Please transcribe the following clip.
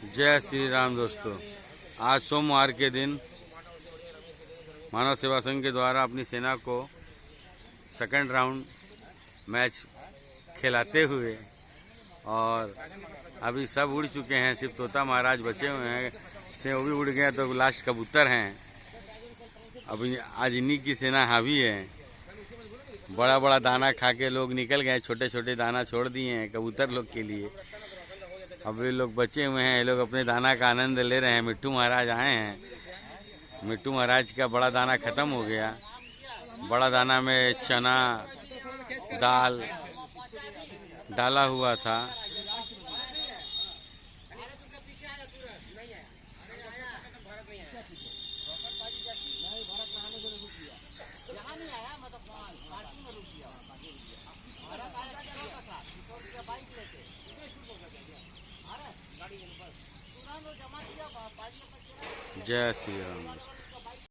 जय श्री राम दोस्तों। आज सोमवार के दिन मानव सेवा संघ के द्वारा अपनी सेना को सेकंड राउंड मैच खिलाते हुए और अभी सब उड़ चुके हैं, सिर्फ तोता महाराज बचे हुए हैं थे, वो भी उड़ गए तो लास्ट कबूतर हैं। अभी आज इन्हीं की सेना हावी है। बड़ा बड़ा दाना खा के लोग निकल गए, छोटे छोटे दाना छोड़ दिए हैं कबूतर लोग के लिए। अब ये लोग बचे हुए हैं, ये लोग अपने दाना का आनंद ले रहे हैं। मिट्टू महाराज आए हैं, मिट्टू महाराज का बड़ा दाना ख़त्म हो गया। बड़ा दाना में चना दाल डाला हुआ था। जय श्री राम।